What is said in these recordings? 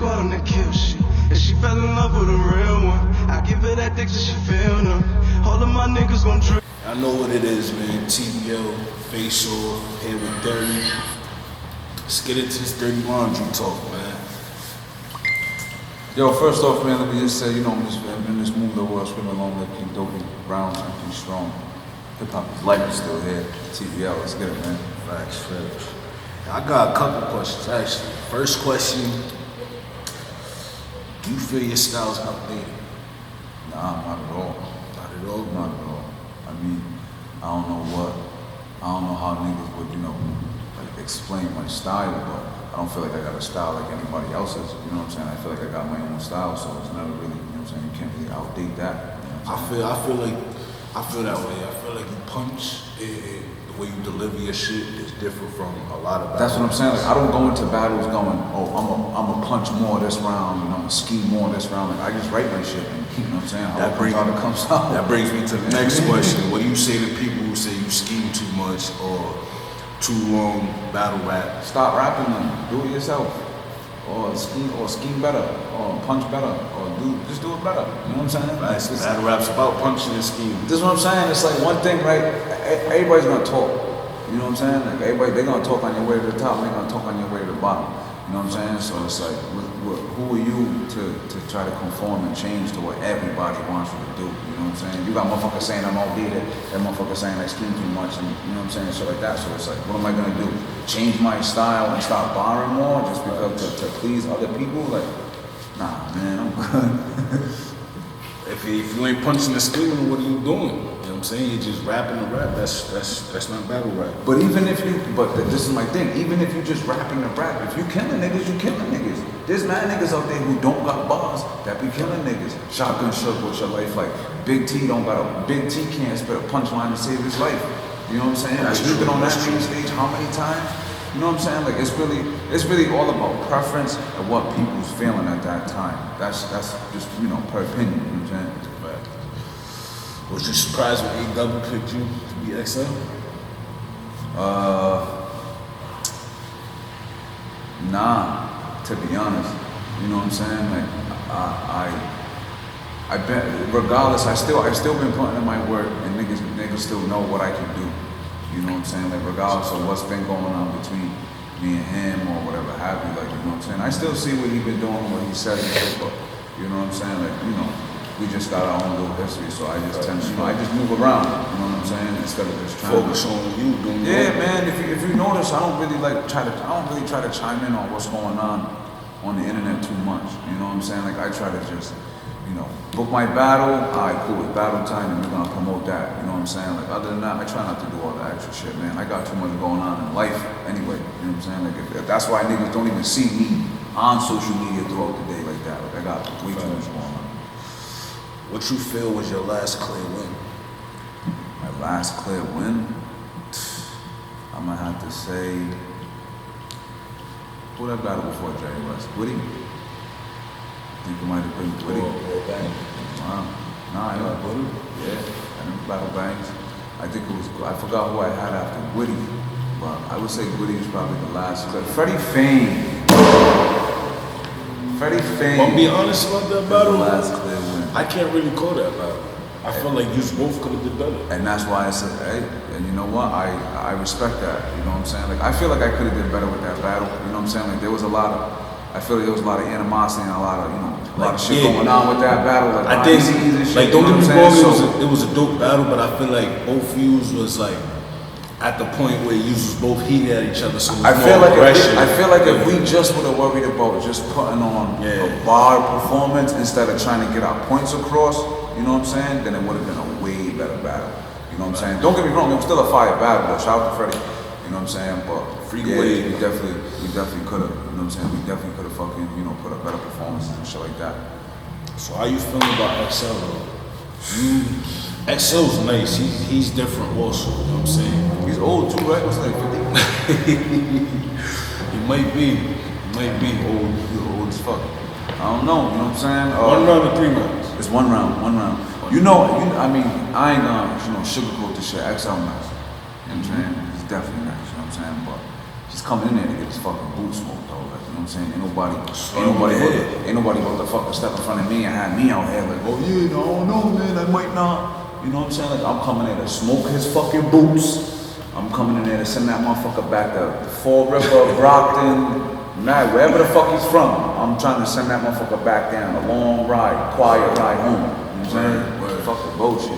squad on that kill shit. And she fell in love with a real one. I give her that dick till she feel them. All of my niggas gon' drip. I know what it is, man. TBL, facial, here with Thierry. Let's get into this dirty laundry talk, man. Yo, first off, man, let me just say, I'm in this mood of world screaming along that King Dopey, Brown, and King Strong. Hip hop is life is still here. TBL, let's get it, man. Facts. I got a couple questions, actually. First question, do you feel your style's outdated? Nah, not at all. Not at all? Not at all. I mean, I don't know how niggas would, like explain my style, but I don't feel like I got a style like anybody else's, you know what I'm saying? I feel like I got my own style, so it's never really, you know what I'm saying? You can't really outdate that. You know what I'm saying? I feel that way. I feel like you punch, the way you deliver your shit is different from a lot of battles. That's what I'm saying. Like, I don't go into battles going, I'm a punch more this round, I'm a ski more this round. Like, I just write my shit, and you know what I'm saying? That brings me to the next question. What do you say to people who say you scheme too much or too long battle rap? Stop rapping them. Do it yourself. Or scheme better. Or punch better. Or just do it better. You know what I'm saying? Right. Battle rap's about punching and scheming. This is what I'm saying. It's like one thing, right? Everybody's gonna talk. You know what I'm saying? Like everybody, they're gonna talk on your way to the top. They're gonna talk on your way to the bottom. You know what I'm saying? So it's like, who are you to try to conform and change to what everybody wants you to do? You know what I'm saying? You got motherfuckers saying I'm outdated, that motherfucker saying I scheme too much, and you know what I'm saying? Shit like that. So it's like, what am I gonna do? Change my style and start borrowing more just because to please other people? Like, nah, man, I'm good. If you ain't punching and scheming, what are you doing? You know what I'm saying? You're just rapping the rap. That's not battle rap. But this is my thing. Even if you just rapping the rap, if you killing niggas, you killing niggas. There's mad niggas out there who don't got bars that be killing niggas. Shotgun shook with your life, like Big T can't spit a punchline to save his life. You know what I'm saying? You've been on that main stage how many times? You know what I'm saying? Like it's really all about preference and what people's feeling at that time. That's just per opinion. You know what I'm saying? Was you surprised when A-Double picked you to be XL? Nah, to be honest. You know what I'm saying? Like I bet regardless, I still been putting in my work, and niggas still know what I can do. You know what I'm saying? Like regardless of what's been going on between me and him or whatever have you, like you know what I'm saying? I still see what he been doing, what he said and shit, but you know what I'm saying? Like, we just got our own little history, so I just tend to, I just move around, you know what I'm saying? Instead of just trying focus on you doing. Yeah, man. If you notice, I don't really try to chime in on what's going on the internet too much. You know what I'm saying? Like I try to just, book my battle. All right, cool. It's battle time, and we're gonna promote that. You know what I'm saying? Like other than that, I try not to do all the extra shit, man. I got too much going on in life anyway. You know what I'm saying? Like if that's why niggas don't even see me on social media throughout the day like that. Like I got way too much going on. What you feel was your last clear win? My last clear win? I'm gonna have to say, who did I battle before Jerry West? Woody? I think it might have been Woody. Wow. Nah, I know Woody. Yeah, I didn't battle Banks. I think it was, I forgot who I had after Woody, but I would say Woody was probably the last. But Freddie Fame. I'll be honest about that battle. The last clear win. I can't really call that battle. I feel like you both could have did better. And that's why I said, hey, and you know what? I respect that. You know what I'm saying? Like I feel like I could have did better with that battle. You know what I'm saying? Like there was a lot of, I feel like there was a lot of animosity and a lot of, a lot of shit going on with that battle. Like I think, shit, don't get me wrong, it was a dope battle, but I feel like both views was like at the point where you was both heated at each other. So I feel like if we just would have worried about just putting on a bar performance instead of trying to get our points across, you know what I'm saying? Then it would have been a way better battle. You know what I'm saying? Don't get me wrong, it was still a fire battle. But shout out to Freddie. You know what I'm saying? But we definitely could have. You know what I'm saying? We definitely could have fucking put up better performances and shit like that. So how you feeling about XL though? XL's nice. He's different also. You know what I'm saying? He's old too, right? What's like 50? He might be old. He's old as fuck. I don't know. You know what I'm saying? 1 round or 3 rounds? It's 1 round. I mean, I ain't gonna sugarcoat this shit. XL nice. You know what I'm saying? He's definitely nice. You know what I'm saying? But He's coming in there to get his fucking boot smoked, though. Like, you know what I'm saying? Ain't nobody about to fucking step in front of me and have me out here like, oh yeah, no, I don't know, man, I might not. You know what I'm saying? Like, I'm coming in to smoke his fucking boots. I'm coming in there to send that motherfucker back to Fall River, Brockton, wherever the fuck he's from. I'm trying to send that motherfucker back down. A long ride, quiet ride home. You know what I'm saying? Right. Fuck the bullshit.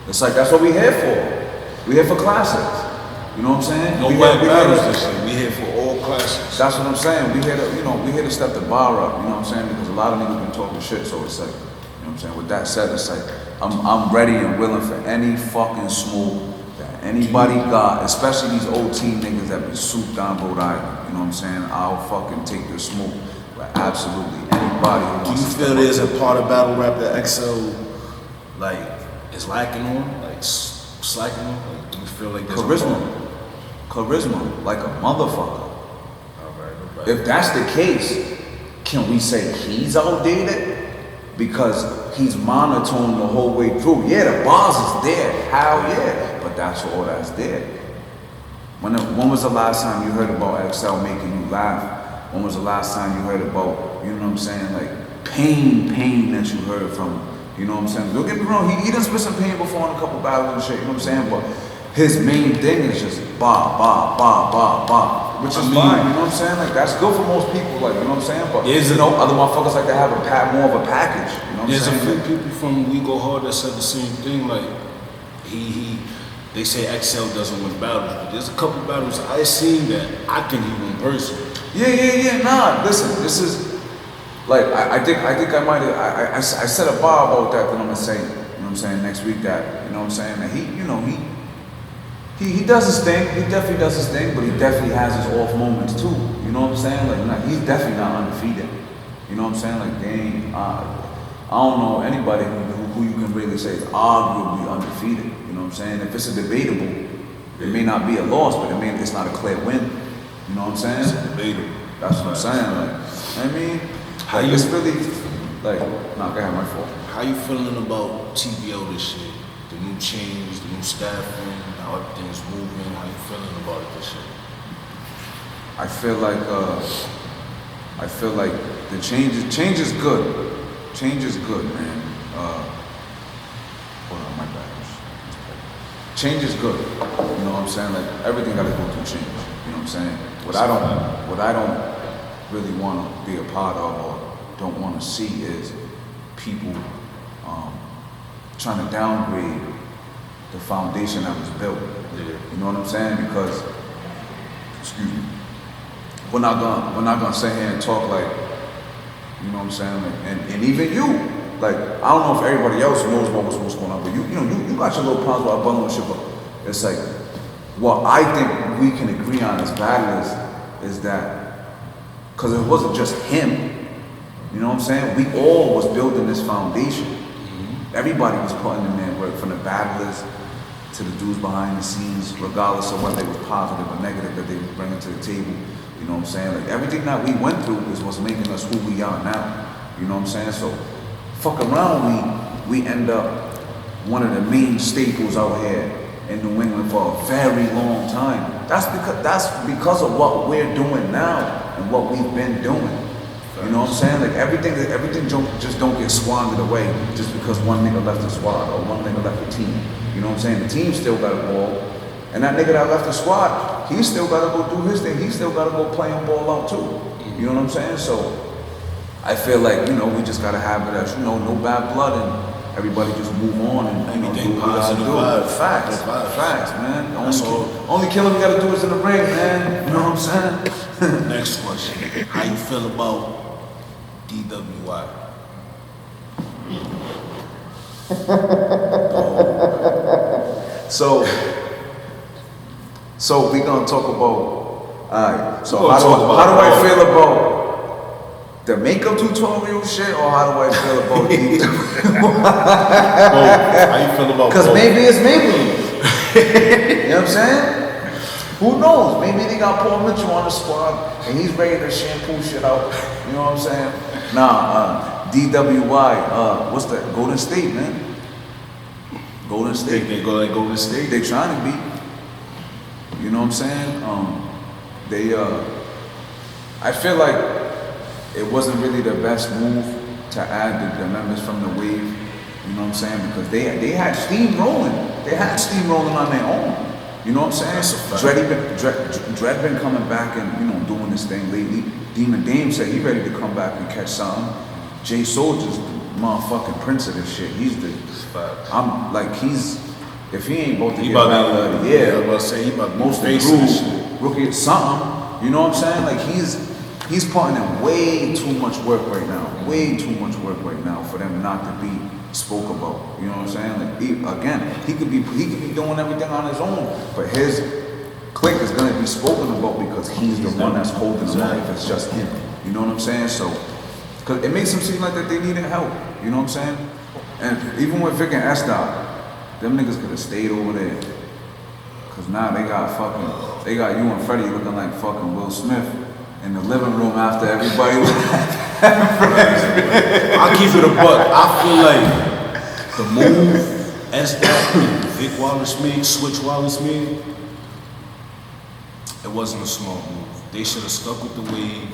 It's like, that's what we here for. We here for classics. You know what I'm saying? No white battles this shit. We here for all classics. That's what I'm saying. We here to step the bar up, you know what I'm saying? Because a lot of niggas been talking shit, so it's like, you know what I'm saying? With that said, it's like, I'm ready and willing for any fucking smoke that anybody got, especially these old team niggas that be souped down Rhode Island. You know what I'm saying? I'll fucking take the smoke. But absolutely anybody who Do wants you to feel there's a part of battle rap that XL like is lacking on, like slacking on? Like, do you feel like there's charisma, like a motherfucker. Alright. If that's the case, can we say he's outdated? Because he's monotone the whole way through. Yeah, the bars is there, hell yeah, but that's all that's there. When was the last time you heard about XL making you laugh? When was the last time you heard about, you know what I'm saying, like pain that you heard from, you know what I'm saying? Don't get me wrong, he done spit some pain before in a couple battles and shit, you know what I'm saying? But his main thing is just bah, which is fine, you know what I'm saying? Like, that's good for most people, like, you know what I'm saying? But, other motherfuckers like to have more of a package, you know what I'm saying? There's a few people from We Go Hard that said the same thing, like, they say XL doesn't win battles, but there's a couple battles I seen that I think he won personally. Yeah, nah, listen, this is, like, I think I might have, I said a bar about that I'm gonna say, you know what I'm saying, next week that, you know what I'm saying, that he does his thing, he definitely does his thing, but he definitely has his off moments too, you know what I'm saying, like, he's definitely not undefeated, you know what I'm saying, like, dang, I don't know anybody who you can really say is arguably undefeated, you know what I'm saying, if it's a debatable, it may not be a loss, but it's not a clear win, you know what I'm saying? It's debatable. That's what I'm saying, like, I mean, it's really, like, go ahead, my fault. How you feeling about TBO this year? The new change, the new staffing, how everything's moving, how you feeling about it this year? I feel like the change is good. Change is good, man. Hold on, my bad. Change is good. You know what I'm saying? Like, everything gotta go through change. You know what I'm saying? What I don't really want to be a part of or don't want to see is people trying to downgrade the foundation that was built. Yeah. You know what I'm saying? Because, excuse me, we're not gonna sit here and talk like, you know what I'm saying? Like, and even you, like, I don't know if everybody else knows what's going on, but you got your little problems with bundle and shit, but it's like, what I think we can agree on as battlers is that, because it wasn't just him, you know what I'm saying? We all was building this foundation. Mm-hmm. Everybody was putting in their work, from the battlers to the dudes behind the scenes, regardless of whether it was positive or negative that they were bringing to the table. You know what I'm saying? Like, everything that we went through is what's making us who we are now. You know what I'm saying? So, fuck around, we end up one of the main staples out here in New England for a very long time. That's because of what we're doing now and what we've been doing. You know what I'm saying? Like, everything just don't get squandered away just because one nigga left the squad or one nigga left the team. You know what I'm saying? The team still got a ball. And that nigga that left the squad, he still got to go do his thing. He still got to go play and ball out too. You know what I'm saying? So I feel like, we just got to have it as, no bad blood, and everybody just move on and Everything do what we gotta positive do. vibes. Facts, man. That's Only killing we got to do is in the ring, man. You know what I'm saying? Next question. How you feel about DWI? So we gonna talk about, alright, so how do I feel about the makeup tutorial shit, or how do I feel about How you feel about because maybe it's Maybelline. You know what I'm saying? Who knows? Maybe they got Paul Mitchell on the squad and he's ready to shampoo shit out. You know what I'm saying? DWI, what's that? Golden State, man. Golden State. They go like Golden State? They trying to be. You know what I'm saying? they I feel like it wasn't really the best move to add the members from the wave. You know what I'm saying? Because they had steam rolling. They had steam rolling on their own. You know what I'm saying? Dread been coming back and, you know, doing this thing lately. Demon Dame said he ready to come back and catch something. Jay Soulja's the motherfucking prince of this shit. He's the I'm like if he ain't about to get battle of the year, I'm about to say he about to most improved rookie something. You know what I'm saying? Like he's putting in way too much work right now. Way too much work right now for them not to be spoke about. You know what I'm saying? Like he could be doing everything on his own, but his clique is gonna be spoken about because he's the one that's holding them up. If it's just him, you know what I'm saying? So, cause it makes them seem like that they needed help. You know what I'm saying? And even with Vic and S-Dot, them niggas could have stayed over there. Cause now they got you and Freddie looking like fucking Will Smith in the living room after everybody was I'll keep it a buck. I feel like the move as that Vic Wallace made, Switch Wallace made, it wasn't a small move. They should have stuck with the wave.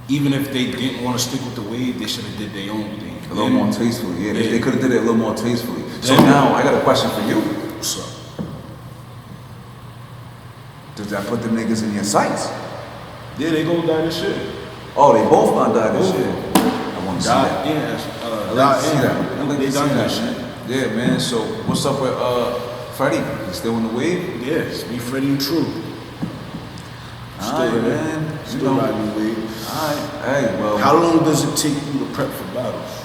Even if they didn't want to stick with the wave, they should have did their own thing. A little more tastefully, yeah. They could have did it a little more tastefully. So now I got a question for you. What's up? Does that put them niggas in your sights? Yeah, they gonna die this shit. Oh, they both gonna die this year. I want to see that. Yeah, I like to see that. I like they to see done that that shit. Yeah, man. So what's up with Freddie? He still in the wave? Yes, me, Freddie, and True. Alright, man. Still riding the wave. Alright. Hey, well. How long does it take you to prep for battles?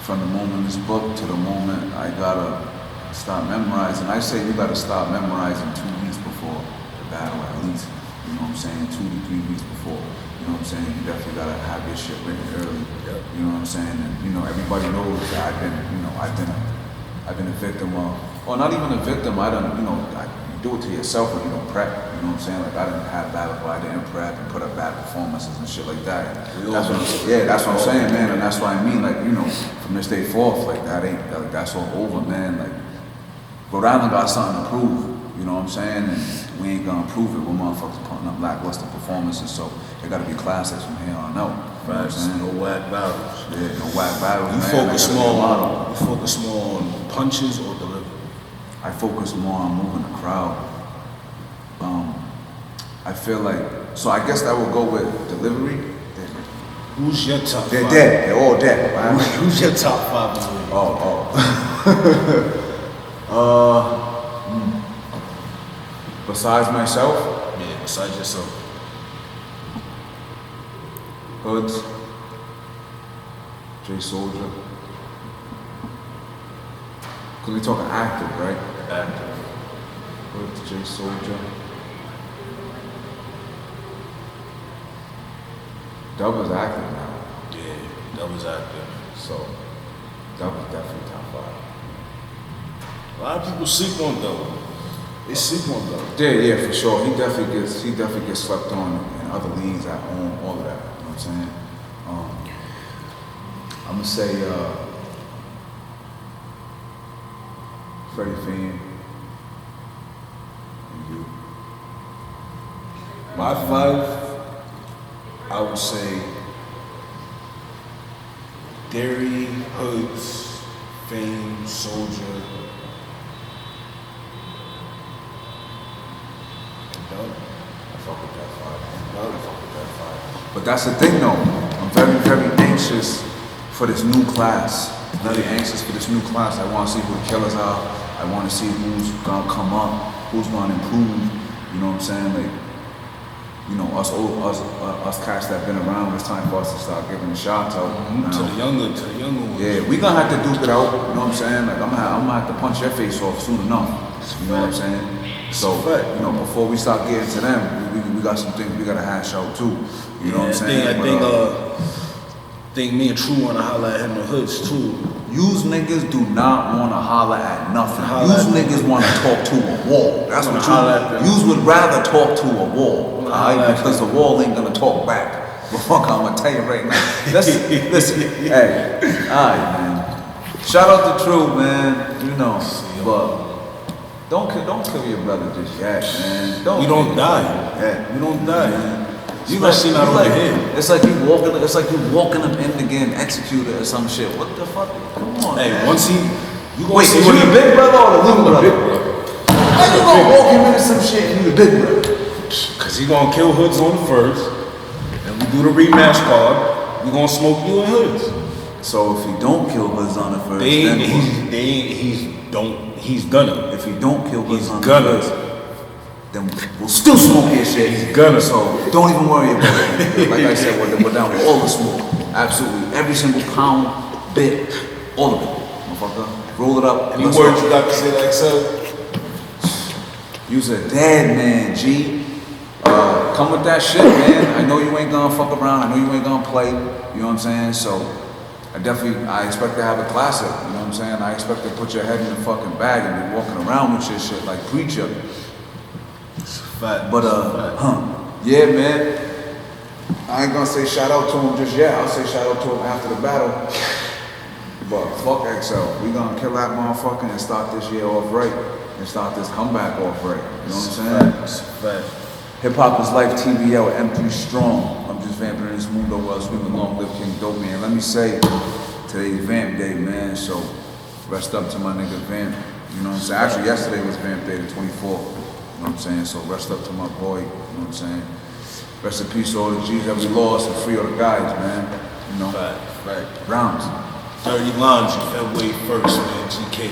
From the moment it's booked to the moment I gotta start memorizing. I say you gotta start memorizing 2 weeks before the battle at least. You know what I'm saying? 2 to 3 weeks before. You know what I'm saying? You definitely gotta have your shit written early. Yep. You know what I'm saying? And you know, everybody knows that I've been a victim of, or not even a victim. I do it to yourself when you don't prep. You know what I'm saying? Like I didn't have battles where I didn't prep and put up bad performances and shit like that. That's what I'm saying, man. And that's what I mean. Like, you know, from this day forth, like that's all over, man. Like Rhode Island got something to prove. You know what I'm saying? And we ain't gonna prove it with motherfuckers putting up lackluster performances. So they gotta be classics from here on out. You know what I'm saying? No whack battles. Yeah, no whack battles. You focus more on punches or delivery? I focus more on moving the crowd. I feel like, so I guess that would go with delivery. Who's your top They're five? dead. They're all dead. Who's your top five? Besides myself? Yeah, besides yourself. Hoods. Jay Soulja. Cause we talking active, right? Active. Hoods, Jay Soulja. Dub is active now. Yeah, that was active. So Dub is definitely top 5. A lot of people sleep on Dub. They sleep on Dub. Yeah, for sure. He definitely gets slept on in other leagues at home, all of that. You know what I'm saying? I'm gonna say Freddie Fame and you. My 5, I would say Thierry, Hoods, Fame, Soulja, and Dub. I fuck with that 5. But that's the thing though. I'm very, very anxious for this new class. Very anxious for this new class. I want to see who the killers are. I want to see who's gonna come up, who's gonna improve. You know what I'm saying? Like, you know, us cats that been around, it's time for us to start giving the shots out. To the younger ones. Yeah, we gonna have to duke it out. You know what I'm saying? Like I'm gonna have to punch your face off soon enough. You know what I'm saying? So, you know, before we start getting to them, we got some things we gotta hash out too. You know what I'm saying? I think me and True wanna holler at him in the Hoods too. Use niggas do not wanna holler at nothing. Use niggas wanna talk to a wall. That's what you would rather talk to a wall. Alright, because the wall ain't gonna talk back. But fuck, I'm gonna tell you right now. Listen, hey, alright, man. Shout out to True, man. You know, but Don't kill your brother just yet, man. You don't die. Yeah. You don't die. Man. Especially not over here. It's like you walking him in to get executed or some shit. What the fuck? Come on. Hey, man. once you gonna Wait, see is what you the big brother or the little brother? big brother. How you gonna walk him into some shit and you the big brother? Cause he gonna kill Hoods on the first, and we do the rematch card. We gonna smoke you and Hoods. So if he don't kill Hoods on the first, then he's gonna. if he don't kill Hoods He's on the gonna. first, then we'll still smoke his shit. He's gonna. So don't even worry about it. Like I said, we're down with all the smoke. Absolutely. Every single pound, bit, all of it. Motherfucker. Roll it up. Any words you got to say like so? You's a dead man, G. Come with that shit, man. I know you ain't gonna fuck around. I know you ain't gonna play. You know what I'm saying? So I expect to have a classic. You know what I'm saying? I expect to put your head in the fucking bag and be walking around with your shit like Preacher. Fact. But yeah, man. I ain't gonna say shout out to him just yet. I'll say shout out to him after the battle. But fuck XL. We gonna kill that motherfucker and start this year off right. And start this comeback off right. You know what I'm saying? That's a fact. Hip Hop is Life TBL, M3 Strong. I'm just vamping in this mundo while screaming long live King Dope Man. Let me say, today's Vamp Day, man. So rest up to my nigga Vamp. You know what I'm saying? Actually, yesterday was Vamp Day, the 24th. You know what I'm saying? So rest up to my boy. You know what I'm saying? Rest in peace to all the G's that we lost and free all the guys, man. You know? Right. Rounds. Dirty Laundry, February 1st, man. GK.